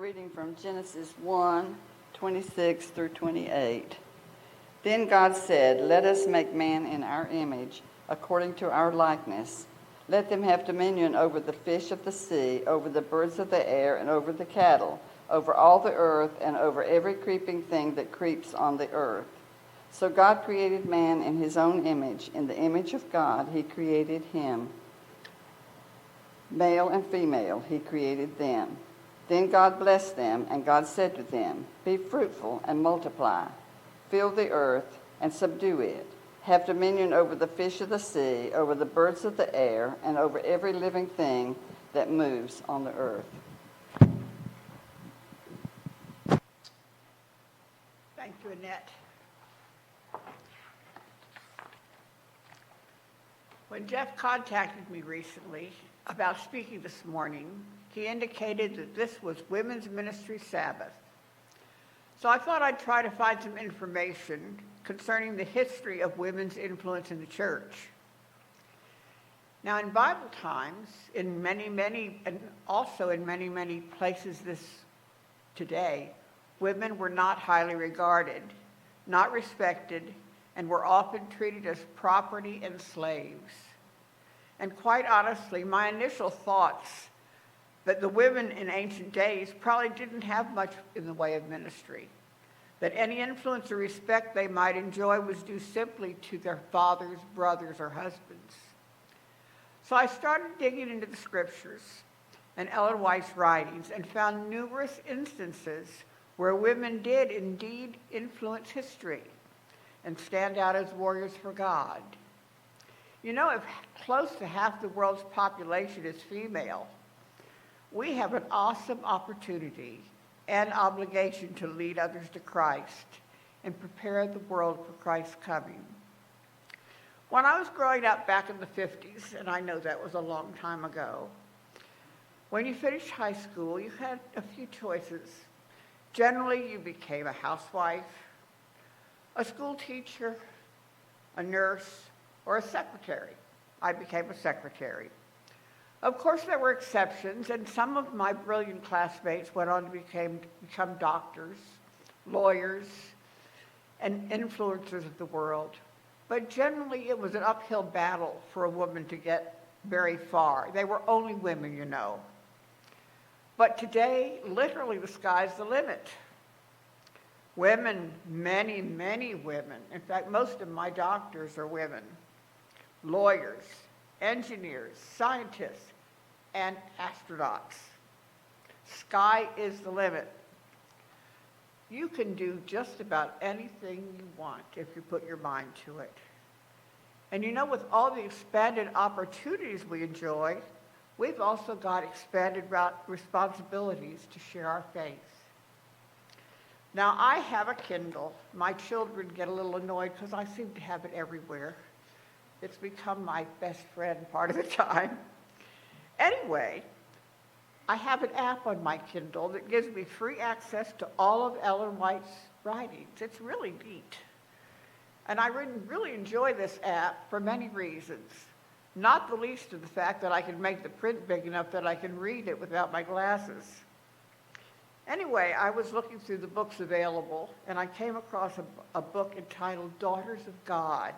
Reading from Genesis 1:26 through 28. Then God said, "Let us make man in our image, according to our likeness. Let them have dominion over the fish of the sea, over the birds of the air, and over the cattle, over all the earth, and over every creeping thing that creeps on the earth." So God created man in his own image. In the image of God, he created him. Male and female, he created them. Then God blessed them, and God said to them, "Be fruitful and multiply. Fill the earth and subdue it. Have dominion over the fish of the sea, over the birds of the air, and over every living thing that moves on the earth." Thank you, Annette. When Jeff contacted me recently about speaking this morning, he indicated that this was Women's Ministry Sabbath. So I thought I'd try to find some information concerning the history of women's influence in the church. Now, in Bible times, in many, and also in many places today, women were not highly regarded, not respected, and were often treated as property and slaves. And quite honestly, my initial thoughts that the women in ancient days probably didn't have much in the way of ministry, that any influence or respect they might enjoy was due simply to their fathers, brothers, or husbands. So I started digging into the scriptures and Ellen White's writings and found numerous instances where women did indeed influence history and stand out as warriors for God. You know, if close to half the world's population is female, we have an awesome opportunity and obligation to lead others to Christ and prepare the world for Christ's coming. When I was growing up back in the 50s, and I know that was a long time ago, when you finished high school, you had a few choices. Generally, you became a housewife, a school teacher, a nurse, or a secretary. I became a secretary. Of course, there were exceptions, and some of my brilliant classmates went on to become doctors, lawyers, and influencers of the world. But generally, it was an uphill battle for a woman to get very far. They were only women, you know. But today, literally, the sky's the limit. Women, many women, in fact, most of my doctors are women, lawyers, engineers, scientists, and astronauts. Sky is the limit. You can do just about anything you want if you put your mind to it. And you know, with all the expanded opportunities we enjoy, we've also got expanded responsibilities to share our faith. Now, I have a Kindle. My children get a little annoyed because I seem to have it everywhere. It's become my best friend part of the time. Anyway, I have an app on my Kindle that gives me free access to all of Ellen White's writings. It's really neat. And I really enjoy this app for many reasons, not the least of the fact that I can make the print big enough that I can read it without my glasses. Anyway, I was looking through the books available, and I came across a book entitled Daughters of God.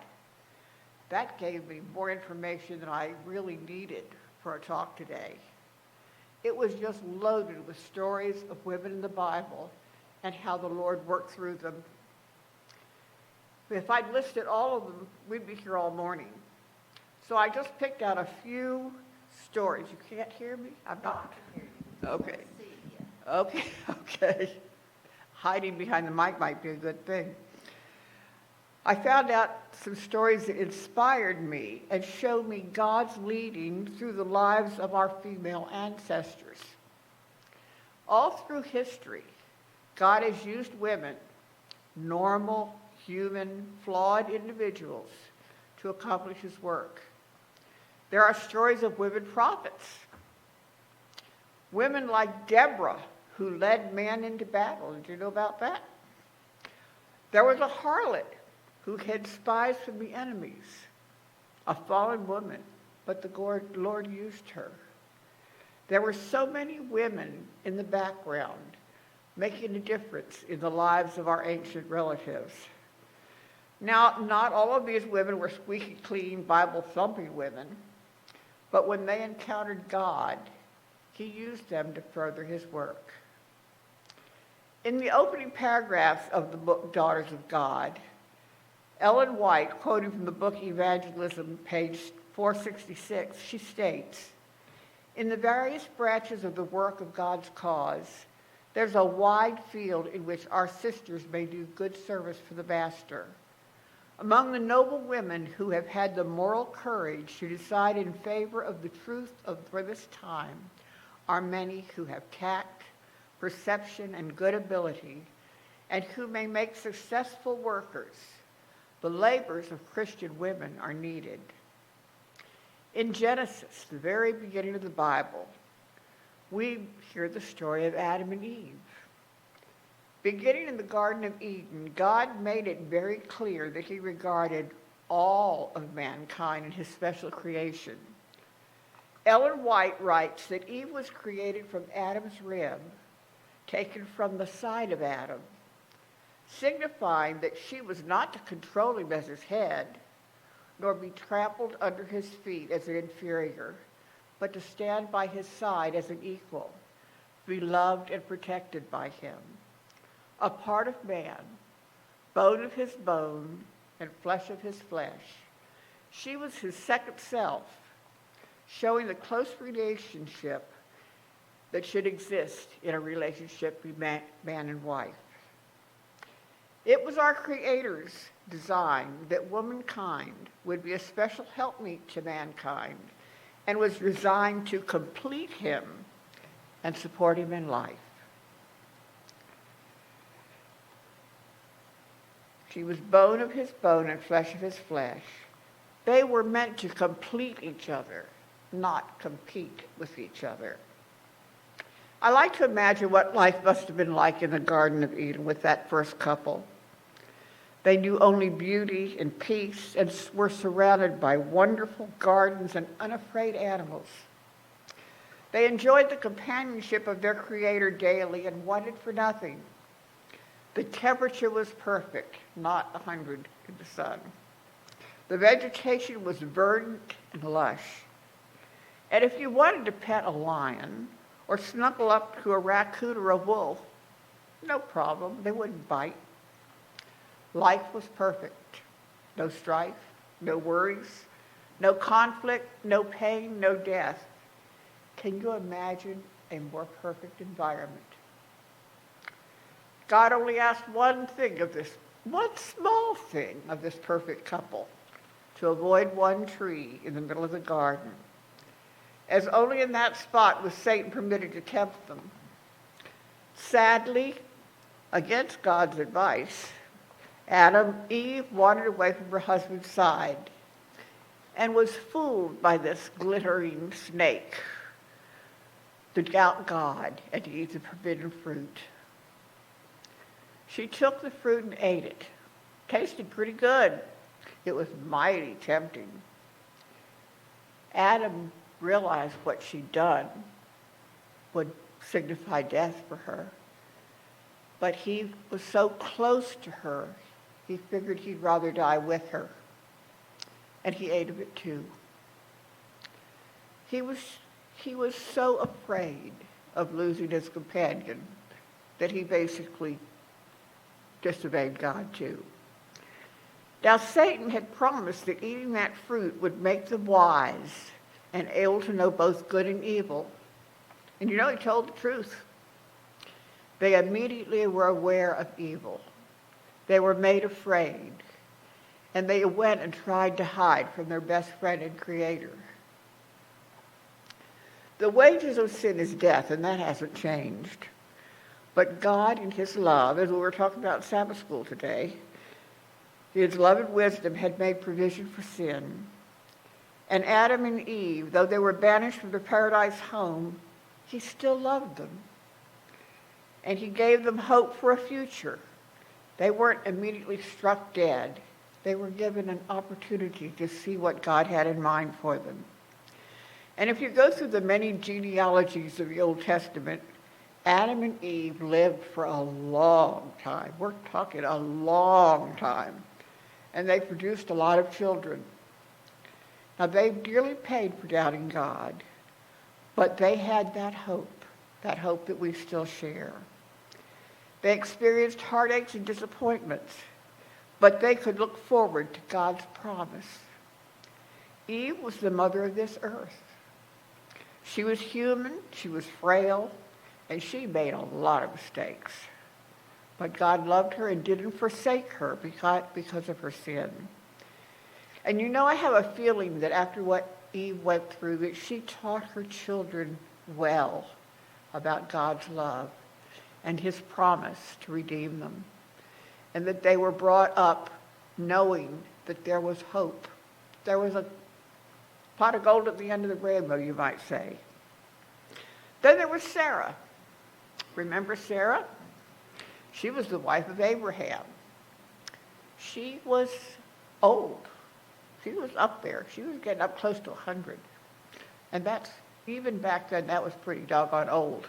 That gave me more information than I really needed for a talk today. It was just loaded with stories of women in the Bible and how the Lord worked through them. If I'd listed all of them, we'd be here all morning. So I just picked out a few stories. You can't hear me? I'm not. Okay. Okay. Hiding behind the mic might be a good thing. I found out some stories that inspired me and showed me God's leading through the lives of our female ancestors. All through history, God has used women, normal, human, flawed individuals, to accomplish his work. There are stories of women prophets, women like Deborah, who led men into battle. Did you know about that? There was a harlot who hid spies from the enemies, a fallen woman, but the Lord used her. There were so many women in the background making a difference in the lives of our ancient relatives. Now, not all of these women were squeaky clean, Bible-thumping women, but when they encountered God, he used them to further his work. In the opening paragraphs of the book Daughters of God, Ellen White, quoting from the book Evangelism, page 466, she states, "In the various branches of the work of God's cause, there's a wide field in which our sisters may do good service for the Master. Among the noble women who have had the moral courage to decide in favor of the truth for this time are many who have tact, perception, and good ability, and who may make successful workers. The labors of Christian women are needed." In Genesis, the very beginning of the Bible, we hear the story of Adam and Eve. Beginning in the Garden of Eden, God made it very clear that he regarded all of mankind in his special creation. Ellen White writes that Eve was created from Adam's rib, taken from the side of Adam, signifying that she was not to control him as his head, nor be trampled under his feet as an inferior, but to stand by his side as an equal, beloved and protected by him. A part of man, bone of his bone, and flesh of his flesh. She was his second self, showing the close relationship that should exist in a relationship between man and wife. It was our Creator's design that womankind would be a special helpmeet to mankind and was designed to complete him and support him in life. She was bone of his bone and flesh of his flesh. They were meant to complete each other, not compete with each other. I like to imagine what life must have been like in the Garden of Eden with that first couple. They knew only beauty and peace and were surrounded by wonderful gardens and unafraid animals. They enjoyed the companionship of their Creator daily and wanted for nothing. The temperature was perfect, not 100 in the sun. The vegetation was verdant and lush. And if you wanted to pet a lion or snuggle up to a raccoon or a wolf, no problem, they wouldn't bite. Life was perfect. No strife, no worries, no conflict, no pain, no death. Can you imagine a more perfect environment? God only asked one small thing of this perfect couple, to avoid one tree in the middle of the garden, as only in that spot was Satan permitted to tempt them. Sadly, against God's advice, Eve wandered away from her husband's side and was fooled by this glittering snake to doubt God and to eat the forbidden fruit. She took the fruit and ate it. Tasted pretty good. It was mighty tempting. Adam realized what she'd done would signify death for her. But he was so close to her, he figured he'd rather die with her. And he ate of it too. He was so afraid of losing his companion that he basically disobeyed God too. Now Satan had promised that eating that fruit would make them wise and able to know both good and evil. And he told the truth. They immediately were aware of evil. They were made afraid. And they went and tried to hide from their best friend and Creator. The wages of sin is death, and that hasn't changed. But God, in his love, as we were talking about in Sabbath school today, his love and wisdom had made provision for sin. And Adam and Eve, though they were banished from their paradise home, he still loved them. And he gave them hope for a future. They weren't immediately struck dead. They were given an opportunity to see what God had in mind for them. And if you go through the many genealogies of the Old Testament, Adam and Eve lived for a long time. We're talking a long time. And they produced a lot of children. Now, they dearly paid for doubting God, but they had that hope that we still share. They experienced heartaches and disappointments, but they could look forward to God's promise. Eve was the mother of this earth. She was human, she was frail, and she made a lot of mistakes. But God loved her and didn't forsake her because of her sin. And you know, I have a feeling that after what Eve went through, that she taught her children well about God's love and his promise to redeem them. And that they were brought up knowing that there was hope. There was a pot of gold at the end of the rainbow, you might say. Then there was Sarah. Remember Sarah? She was the wife of Abraham. She was old. She was up there. She was getting up close to 100. And that's, even back then, that was pretty doggone old.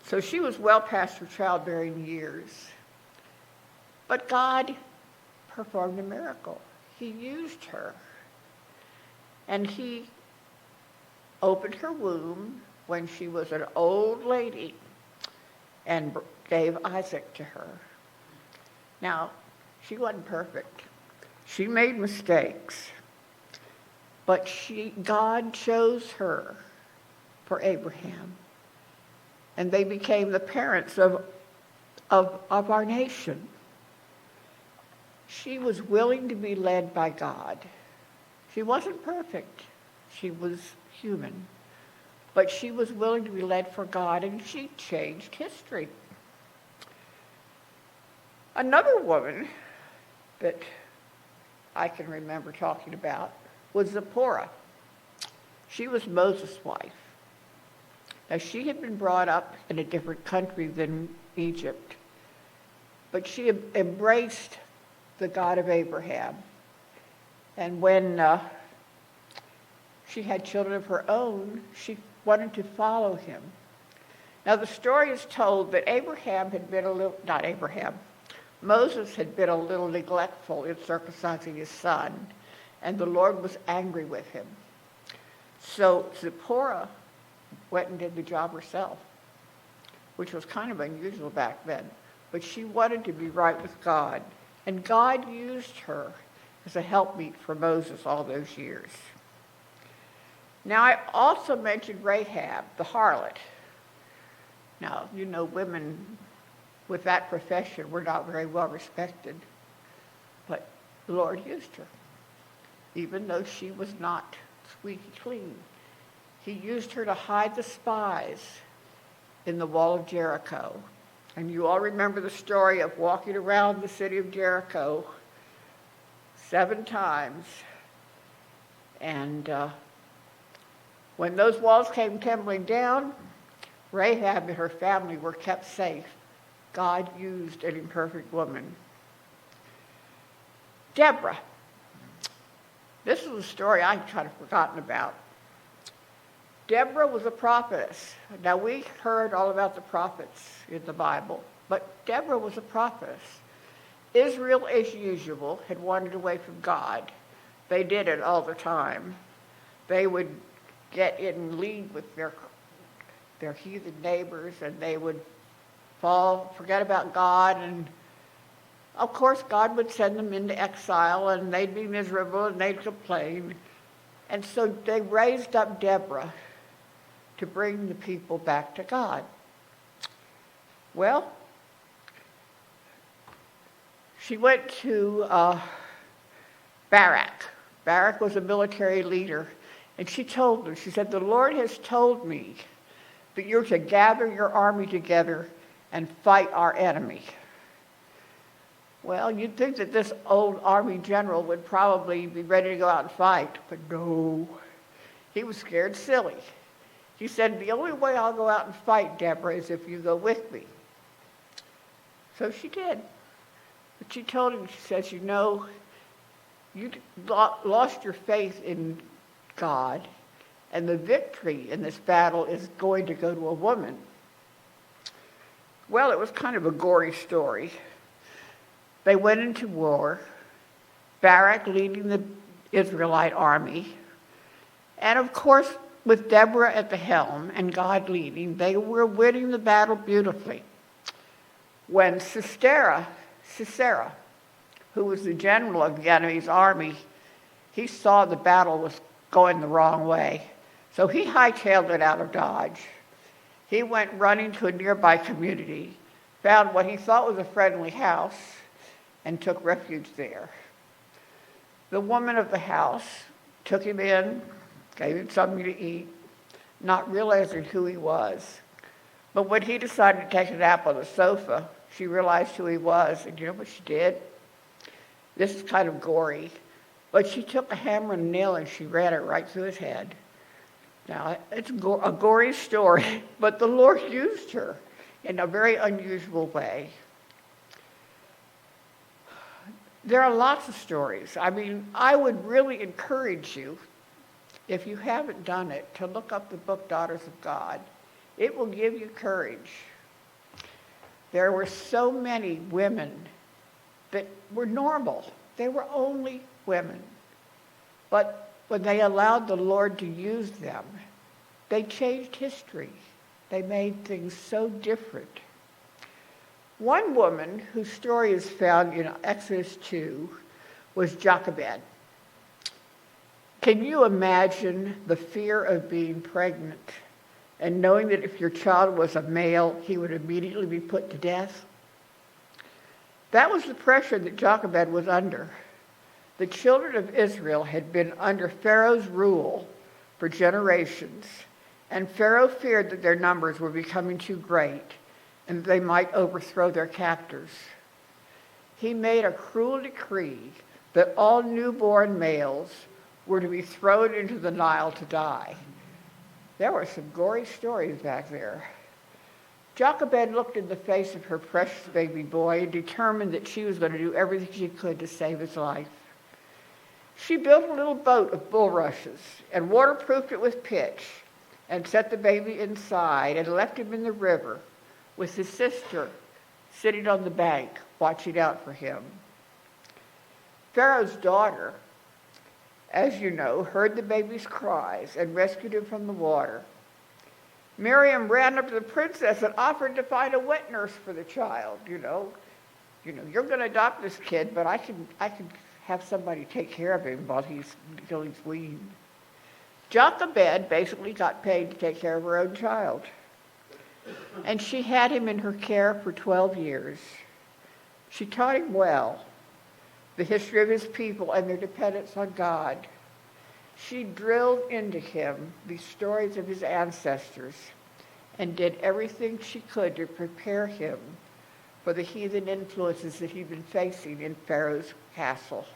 So she was well past her childbearing years. But God performed a miracle. He used her. And he opened her womb when she was an old lady and gave Isaac to her. Now, she wasn't perfect. She made mistakes. But God chose her for Abraham. And they became the parents of our nation. She was willing to be led by God. She wasn't perfect. She was human. But she was willing to be led for God, and she changed history. Another woman that I can remember talking about was Zipporah. She was Moses' wife. Now, she had been brought up in a different country than Egypt, but she embraced the God of Abraham. And when she had children of her own, she wanted to follow him. Now, the story is told that Moses had been a little neglectful in circumcising his son, and the Lord was angry with him. So Zipporah went and did the job herself, which was kind of unusual back then. But she wanted to be right with God, and God used her as a helpmeet for Moses all those years. Now, I also mentioned Rahab, the harlot. Now, you know, women with that profession were not very well respected, but the Lord used her, even though she was not squeaky clean. He used her to hide the spies in the wall of Jericho. And you all remember the story of walking around the city of Jericho 7 times. And when those walls came tumbling down, Rahab and her family were kept safe. God used an imperfect woman. Deborah. This is a story I'd kind of forgotten about. Deborah was a prophetess. Now, we heard all about the prophets in the Bible, but Deborah was a prophetess. Israel, as usual, had wandered away from God. They did it all the time. They would get in league with their heathen neighbors, and they would forget about God, and of course God would send them into exile, and they'd be miserable, and they'd complain. And so they raised up Deborah to bring the people back to God. Well, she went to Barak. Barak was a military leader, and she told him, she said, "The Lord has told me that you're to gather your army together and fight our enemy." Well, you'd think that this old army general would probably be ready to go out and fight, but no, he was scared silly. He said, "The only way I'll go out and fight, Deborah, is if you go with me." So she did. But she told him, she says, "You know, you lost your faith in God, and the victory in this battle is going to go to a woman. Well, it was kind of a gory story. They went into war, Barak leading the Israelite army, and of course, with Deborah at the helm and God leading, they were winning the battle beautifully. When Sisera, who was the general of the enemy's army, he saw the battle was going the wrong way. So he hightailed it out of Dodge. He went running to a nearby community, found what he thought was a friendly house, and took refuge there. The woman of the house took him in, gave him something to eat, not realizing who he was. But when he decided to take a nap on the sofa, she realized who he was, and you know what she did? This is kind of gory, but she took a hammer and a nail and she ran it right through his head. Now, it's a gory story, but the Lord used her in a very unusual way. There are lots of stories. I mean, I would really encourage you, if you haven't done it, to look up the book Daughters of God. It will give you courage. There were so many women that were normal. They were only women. But when they allowed the Lord to use them, they changed history. They made things so different. One woman whose story is found in Exodus 2 was Jochebed. Can you imagine the fear of being pregnant and knowing that if your child was a male, he would immediately be put to death? That was the pressure that Jochebed was under. The children of Israel had been under Pharaoh's rule for generations, and Pharaoh feared that their numbers were becoming too great and that they might overthrow their captors. He made a cruel decree that all newborn males were to be thrown into the Nile to die. There were some gory stories back there. Jochebed looked in the face of her precious baby boy and determined that she was going to do everything she could to save his life. She built a little boat of bulrushes and waterproofed it with pitch and set the baby inside and left him in the river with his sister sitting on the bank watching out for him. Pharaoh's daughter, as you know, heard the baby's cries and rescued him from the water. Miriam ran up to the princess and offered to find a wet nurse for the child. You know, you're going to adopt this kid, but I can have somebody take care of him until he's weaned. Jochebed basically got paid to take care of her own child. And she had him in her care for 12 years. She taught him well the history of his people and their dependence on God. She drilled into him the stories of his ancestors and did everything she could to prepare him for the heathen influences that he'd been facing in Pharaoh's castle.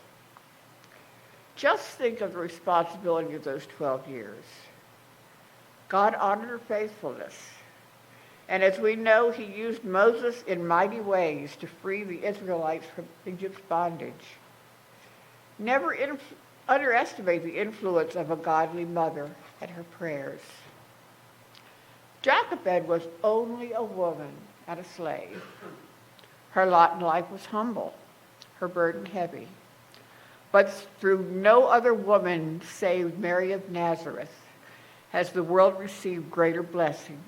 Just think of the responsibility of those 12 years. God honored her faithfulness. And as we know, he used Moses in mighty ways to free the Israelites from Egypt's bondage. Never underestimate the influence of a godly mother and her prayers. Jochebed was only a woman and a slave. Her lot in life was humble, her burden heavy. But through no other woman save Mary of Nazareth has the world received greater blessing.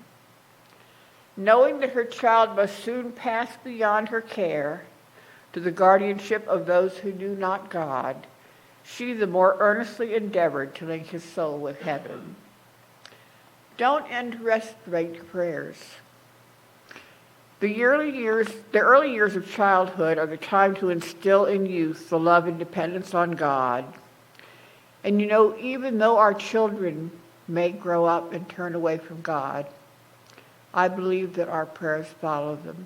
Knowing that her child must soon pass beyond her care to the guardianship of those who knew not God, she the more earnestly endeavored to link his soul with heaven. Don't underestimate your prayers. The early years of childhood are the time to instill in youth the love and dependence on God. And even though our children may grow up and turn away from God, I believe that our prayers follow them.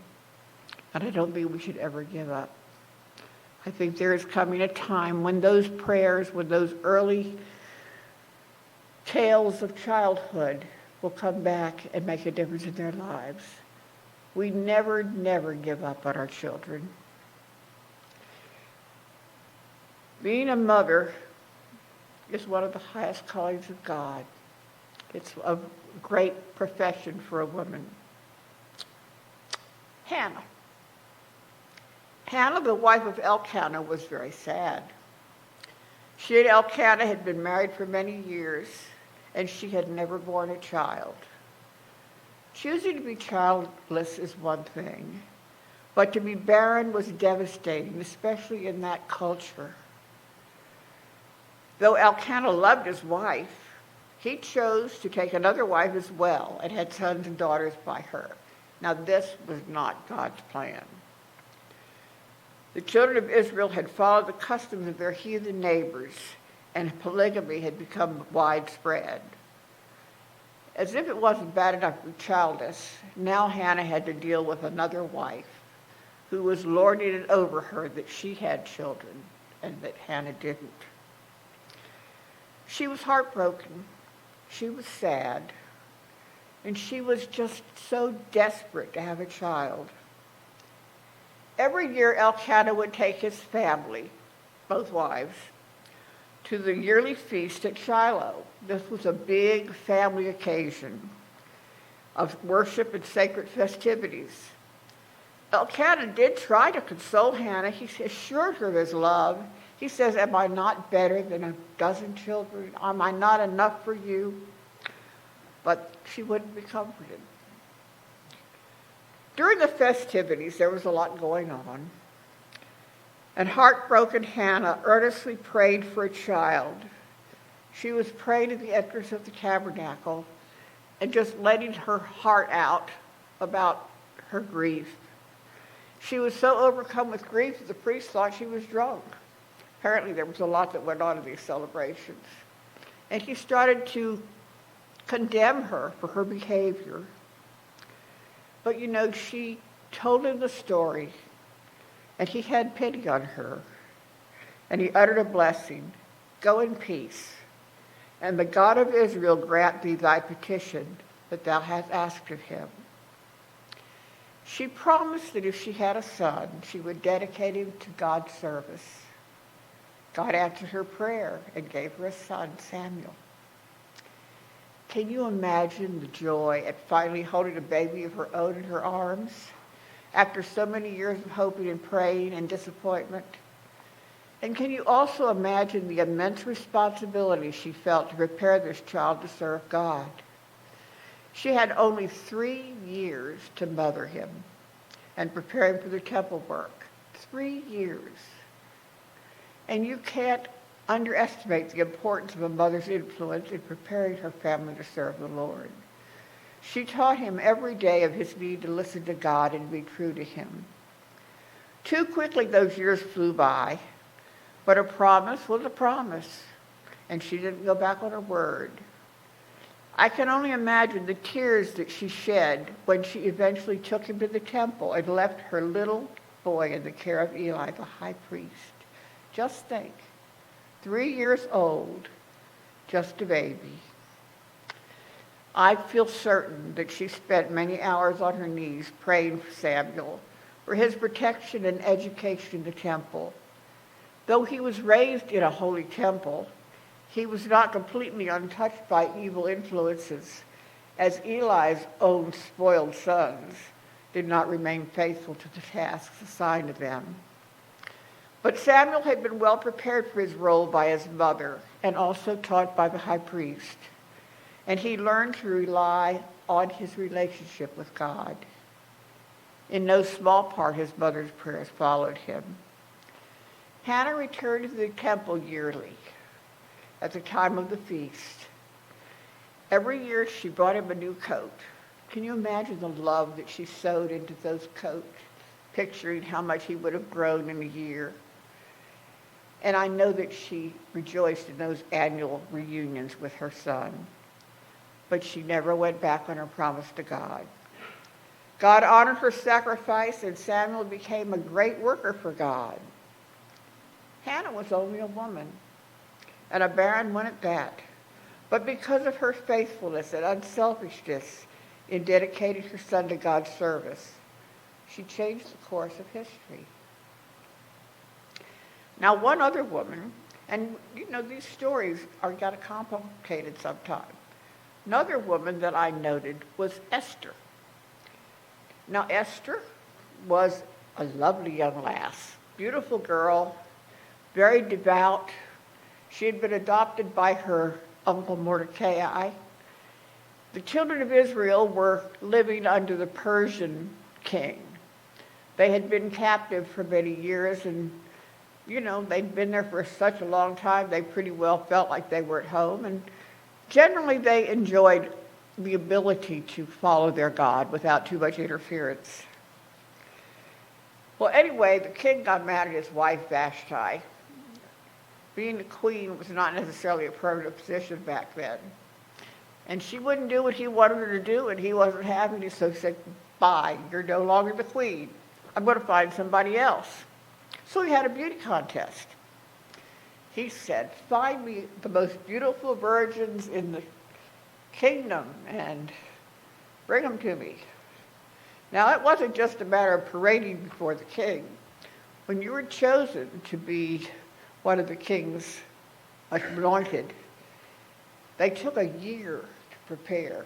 And I don't think we should ever give up. I think there is coming a time when those prayers, when those early tales of childhood will come back and make a difference in their lives. We never give up on our children. Being a mother is one of the highest callings of God. It's a great profession for a woman. Hannah. Hannah, the wife of Elkanah, was very sad. She and Elkanah had been married for many years, and she had never born a child. Choosing to be childless is one thing, but to be barren was devastating, especially in that culture. Though Elkanah loved his wife, he chose to take another wife as well and had sons and daughters by her. Now, this was not God's plan. The children of Israel had followed the customs of their heathen neighbors, and polygamy had become widespread. As if it wasn't bad enough to be childless, now Hannah had to deal with another wife who was lording it over her that she had children and that Hannah didn't. She was heartbroken. She was sad. And she was just so desperate to have a child. Every year, Elkanah would take his family, both wives, to the yearly feast at Shiloh. This was a big family occasion of worship and sacred festivities. Elkanah did try to console Hannah. He assured her of his love. He says, "Am I not better than a dozen children? Am I not enough for you?" But she wouldn't be comforted. During the festivities, there was a lot going on. And heartbroken Hannah earnestly prayed for a child. She was praying at the entrance of the tabernacle and just letting her heart out about her grief. She was so overcome with grief that the priest thought she was drunk. Apparently there was a lot that went on in these celebrations. And he started to condemn her for her behavior. But she told him the story, and he had pity on her, and he uttered a blessing. "Go in peace, and the God of Israel grant thee thy petition that thou hast asked of him." She promised that if she had a son, she would dedicate him to God's service. God answered her prayer and gave her a son, Samuel. Can you imagine the joy at finally holding a baby of her own in her arms after so many years of hoping and praying and disappointment? And can you also imagine the immense responsibility she felt to prepare this child to serve God? She had only 3 years to mother him and prepare him for the temple work. 3 years. And you can't underestimate the importance of a mother's influence in preparing her family to serve the Lord. She taught him every day of his need to listen to God and be true to him. Too quickly those years flew by, but a promise was a promise, and she didn't go back on her word. I can only imagine the tears that she shed when she eventually took him to the temple and left her little boy in the care of Eli, the high priest. Just think. 3 years old, just a baby. I feel certain that she spent many hours on her knees praying for Samuel, for his protection and education in the temple. Though he was raised in a holy temple, he was not completely untouched by evil influences, as Eli's own spoiled sons did not remain faithful to the tasks assigned to them. But Samuel had been well prepared for his role by his mother and also taught by the high priest. And he learned to rely on his relationship with God. In no small part, his mother's prayers followed him. Hannah returned to the temple yearly at the time of the feast. Every year she brought him a new coat. Can you imagine the love that she sewed into those coats, picturing how much he would have grown in a year? And I know that she rejoiced in those annual reunions with her son. But she never went back on her promise to God. God honored her sacrifice, and Samuel became a great worker for God. Hannah was only a woman, and a barren one at that. But because of her faithfulness and unselfishness in dedicating her son to God's service, she changed the course of history. Now, one other woman, and these stories are kind of complicated sometimes. Another woman that I noted was Esther. Now, Esther was a lovely young lass, beautiful girl, very devout. She had been adopted by her uncle Mordecai. The children of Israel were living under the Persian king. They had been captive for many years, and they'd been there for such a long time, they pretty well felt like they were at home. And generally, they enjoyed the ability to follow their God without too much interference. Well, anyway, the king got mad at his wife, Vashti. Being a queen was not necessarily a permanent position back then. And she wouldn't do what he wanted her to do, and he wasn't having it, so he said, bye, you're no longer the queen. I'm going to find somebody else. So he had a beauty contest. He said, find me the most beautiful virgins in the kingdom and bring them to me. Now, it wasn't just a matter of parading before the king. When you were chosen to be one of the king's anointed, they took a year to prepare.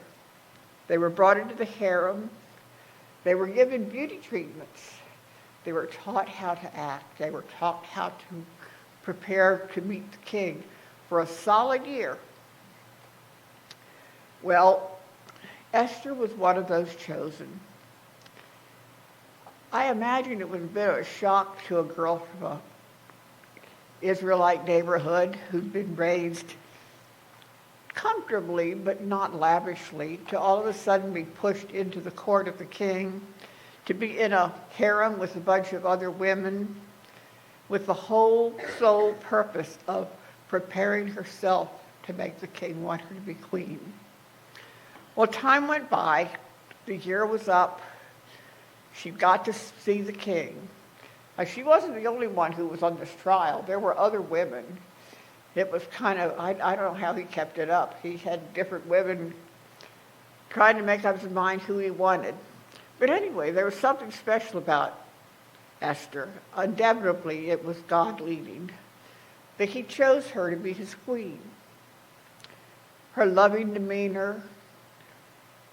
They were brought into the harem. They were given beauty treatments. They were taught how to act. They were taught how to prepare to meet the king for a solid year. Well, Esther was one of those chosen. I imagine it would have been a shock to a girl from an Israelite neighborhood who'd been raised comfortably but not lavishly, to all of a sudden be pushed into the court of the king, to be in a harem with a bunch of other women, with the whole sole purpose of preparing herself to make the king want her to be queen. Well, time went by, the year was up, she got to see the king. Now, she wasn't the only one who was on this trial. There were other women. It was kind of, I don't know how he kept it up. He had different women trying to make up his mind who he wanted. But anyway, there was something special about Esther. Undoubtedly, it was God leading, that he chose her to be his queen. Her loving demeanor,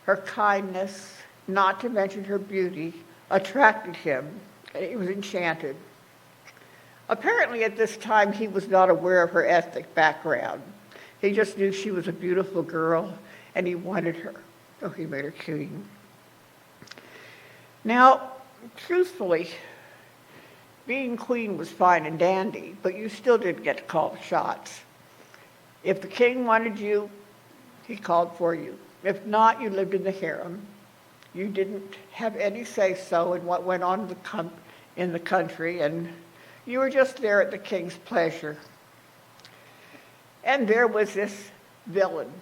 her kindness, not to mention her beauty, attracted him, and he was enchanted. Apparently, at this time, he was not aware of her ethnic background. He just knew she was a beautiful girl, and he wanted her, so he made her queen. Now, truthfully, being queen was fine and dandy, but you still didn't get to call the shots. If the king wanted you, he called for you. If not, you lived in the harem. You didn't have any say-so in what went on in the country, and you were just there at the king's pleasure. And there was this villain.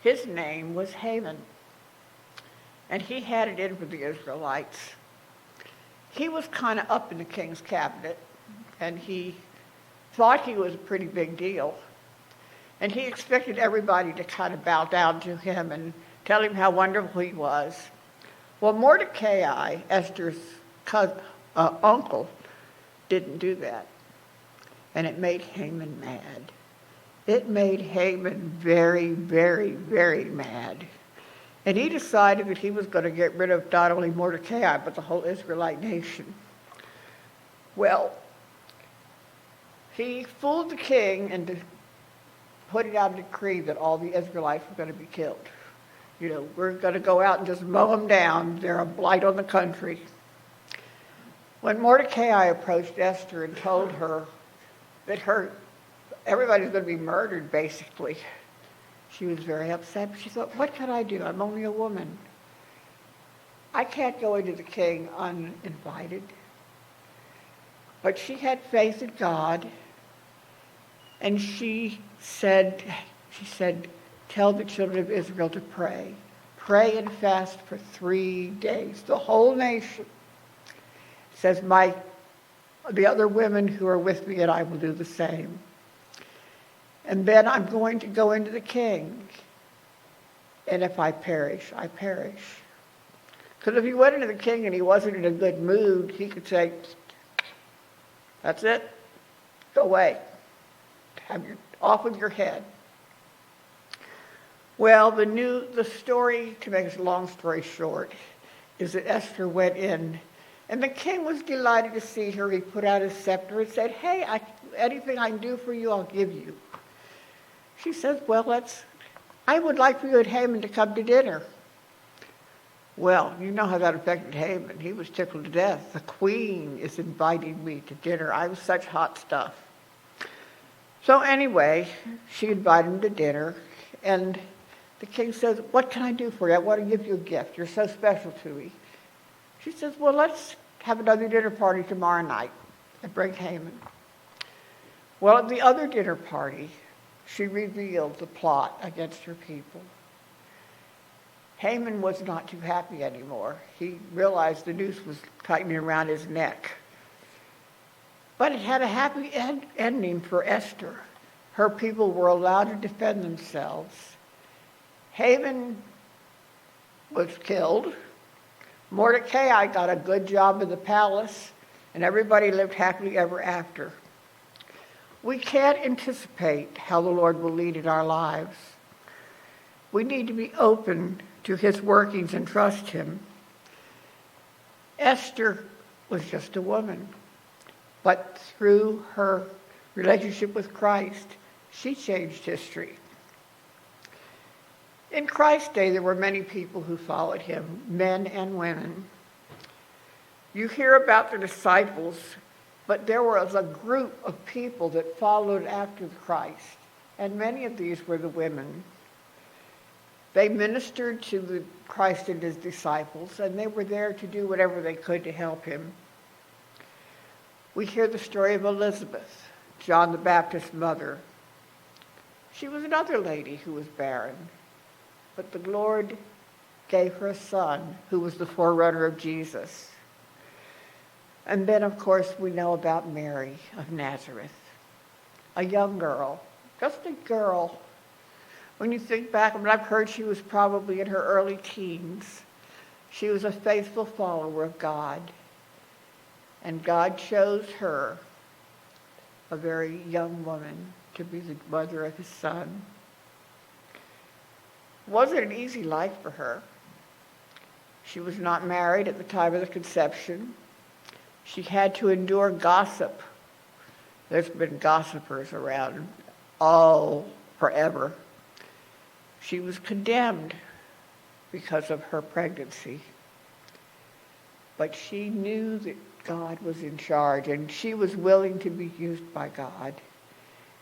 His name was Haman, and he had it in for the Israelites. He was kind of up in the king's cabinet, and he thought he was a pretty big deal. And he expected everybody to kind of bow down to him and tell him how wonderful he was. Well, Mordecai, Esther's uncle, didn't do that. And it made Haman mad. It made Haman very, very, very mad. And he decided that he was going to get rid of not only Mordecai, but the whole Israelite nation. Well, he fooled the king into putting out a decree that all the Israelites were going to be killed. We're going to go out and just mow them down. They're a blight on the country. When Mordecai approached Esther and told her that everybody's going to be murdered, basically, she was very upset. She thought, what can I do? I'm only a woman. I can't go into the king uninvited. But she had faith in God, and she said, tell the children of Israel to pray. Pray and fast for 3 days. The whole nation says, the other women who are with me and I will do the same. And then I'm going to go into the king. And if I perish, I perish. Because if he went into the king and he wasn't in a good mood, he could say, that's it. Go away. Off with your head. Well, the story, to make a long story short, is that Esther went in, and the king was delighted to see her. He put out his scepter and said, "Hey, anything I can do for you, I'll give you." She says, "Well, I would like for you and Haman to come to dinner." Well, you know how that affected Haman. He was tickled to death. The queen is inviting me to dinner. I was such hot stuff. So anyway, she invited him to dinner, and the king says, "What can I do for you? I want to give you a gift. You're so special to me." She says, "Well, let's have another dinner party tomorrow night and bring Haman." Well, at the other dinner party, she revealed the plot against her people. Haman was not too happy anymore. He realized the noose was tightening around his neck. But it had a happy ending for Esther. Her people were allowed to defend themselves. Haman was killed. Mordecai got a good job in the palace, and everybody lived happily ever after. We can't anticipate how the Lord will lead in our lives. We need to be open to his workings and trust him. Esther was just a woman, but through her relationship with Christ, she changed history. In Christ's day, there were many people who followed him, men and women. You hear about the disciples, but there was a group of people that followed after Christ, and many of these were the women. They ministered to Christ and his disciples, and they were there to do whatever they could to help him. We hear the story of Elizabeth, John the Baptist's mother. She was another lady who was barren, but the Lord gave her a son who was the forerunner of Jesus. And then, of course, we know about Mary of Nazareth, a young girl, just a girl. When you think back, I've heard she was probably in her early teens. She was a faithful follower of God. And God chose her, a very young woman, to be the mother of his son. It wasn't an easy life for her. She was not married at the time of the conception. She had to endure gossip. There's been gossipers around forever. She was condemned because of her pregnancy. But she knew that God was in charge, and she was willing to be used by God.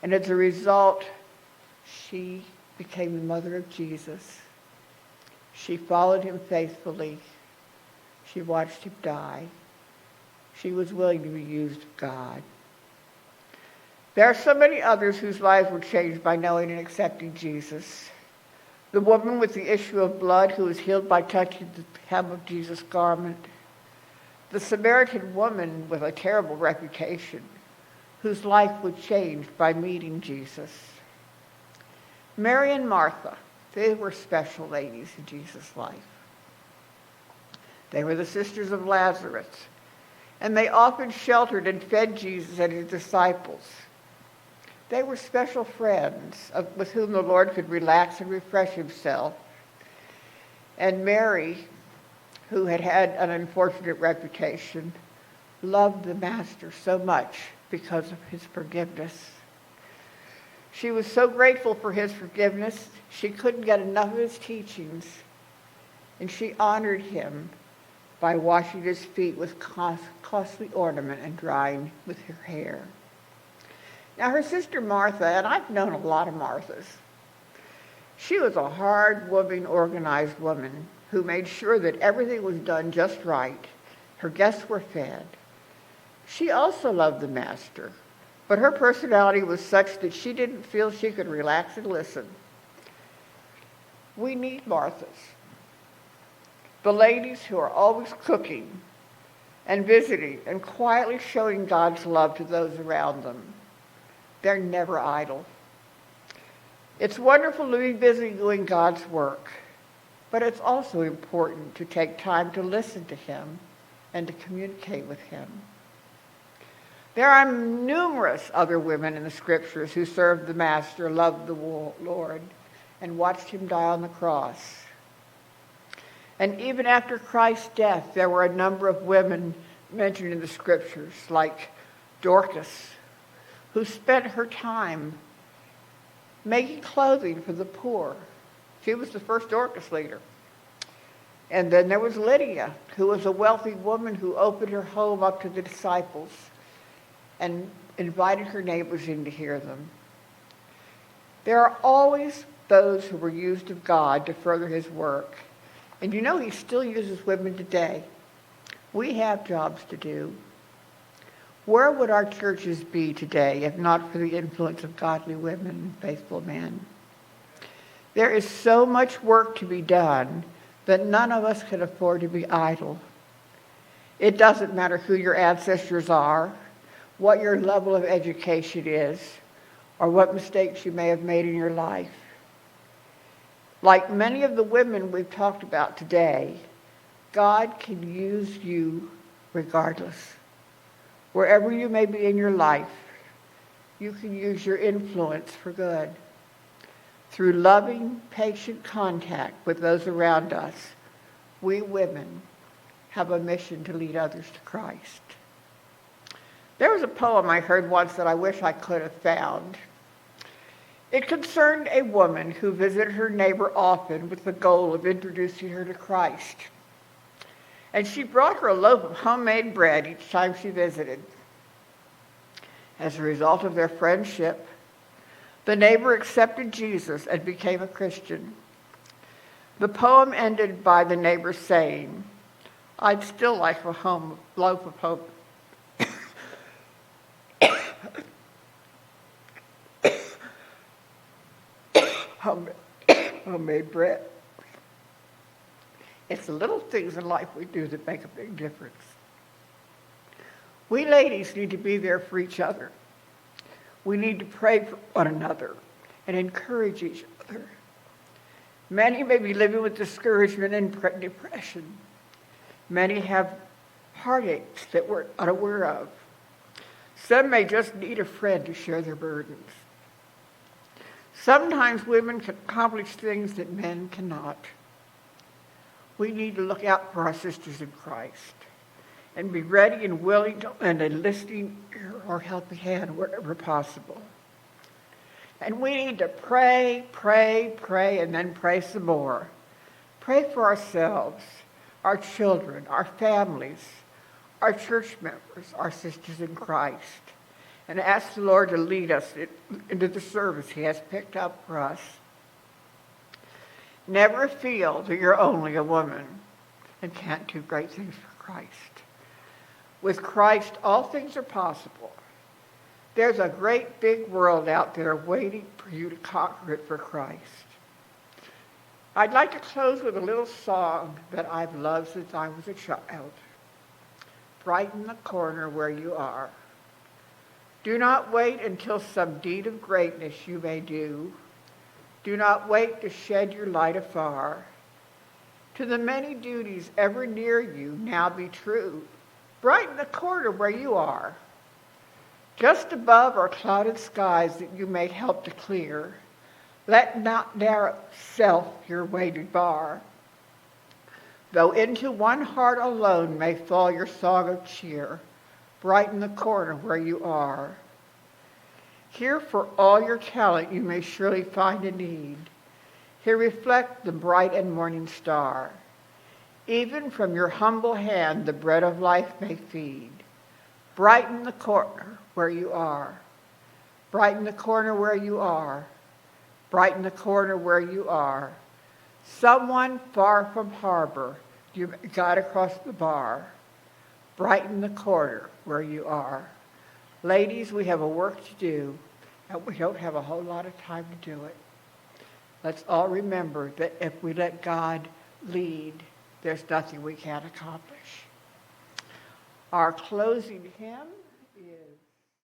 And as a result, she became the mother of Jesus. She followed him faithfully. She watched him die. She was willing to be used of God. There are so many others whose lives were changed by knowing and accepting Jesus. The woman with the issue of blood who was healed by touching the hem of Jesus' garment. The Samaritan woman with a terrible reputation whose life was changed by meeting Jesus. Mary and Martha, they were special ladies in Jesus' life. They were the sisters of Lazarus, and they often sheltered and fed Jesus and his disciples. They were special friends with whom the Lord could relax and refresh himself. And Mary, who had had an unfortunate reputation, loved the Master so much because of his forgiveness. She was so grateful for his forgiveness, she couldn't get enough of his teachings, and she honored him by washing his feet with costly ornament and drying with her hair. Now, her sister Martha, and I've known a lot of Marthas, she was a hard-working, organized woman who made sure that everything was done just right. Her guests were fed. She also loved the Master, but her personality was such that she didn't feel she could relax and listen. We need Marthas, the ladies who are always cooking and visiting and quietly showing God's love to those around them. They're never idle. It's wonderful to be busy doing God's work, but it's also important to take time to listen to him and to communicate with him. There are numerous other women in the scriptures who served the Master, loved the Lord, and watched him die on the cross. And even after Christ's death, there were a number of women mentioned in the scriptures, like Dorcas, who spent her time making clothing for the poor. She was the first Dorcas leader. And then there was Lydia, who was a wealthy woman who opened her home up to the disciples and invited her neighbors in to hear them. There are always those who were used of God to further his work. And you know he still uses women today. We have jobs to do. Where would our churches be today if not for the influence of godly women and faithful men? There is so much work to be done that none of us can afford to be idle. It doesn't matter who your ancestors are, what your level of education is, or what mistakes you may have made in your life. Like many of the women we've talked about today, God can use you regardless. Wherever you may be in your life, you can use your influence for good. Through loving, patient contact with those around us, we women have a mission to lead others to Christ. There was a poem I heard once that I wish I could have found. It concerned a woman who visited her neighbor often with the goal of introducing her to Christ. And she brought her a loaf of homemade bread each time she visited. As a result of their friendship, the neighbor accepted Jesus and became a Christian. The poem ended by the neighbor saying, "I'd still like a loaf of homemade bread." It's the little things in life we do that make a big difference. We ladies need to be there for each other. We need to pray for one another and encourage each other. Many may be living with discouragement and depression. Many have heartaches that we're unaware of. Some may just need a friend to share their burdens. Sometimes women can accomplish things that men cannot. We need to look out for our sisters in Christ and be ready and willing to lend a listening ear or helping hand wherever possible. And we need to pray, and then pray some more. Pray for ourselves, our children, our families, our church members, our sisters in Christ, and ask the Lord to lead us into the service he has picked up for us. Never feel that you're only a woman and can't do great things for Christ. With Christ, all things are possible. There's a great big world out there waiting for you to conquer it for Christ. I'd like to close with a little song that I've loved since I was a child. Brighten the corner where you are. Do not wait until some deed of greatness you may do. Do not wait to shed your light afar. To the many duties ever near you, now be true. Brighten the corner where you are. Just above are clouded skies that you may help to clear. Let not narrow self your way to bar. Though into one heart alone may fall your song of cheer, brighten the corner where you are. Here for all your talent you may surely find a need. Here reflect the bright and morning star. Even from your humble hand the bread of life may feed. Brighten the corner where you are. Brighten the corner where you are. Brighten the corner where you are. Someone far from harbor you got across the bar. Brighten the corner where you are. Ladies, we have a work to do, and we don't have a whole lot of time to do it. Let's all remember that if we let God lead, there's nothing we can't accomplish. Our closing hymn is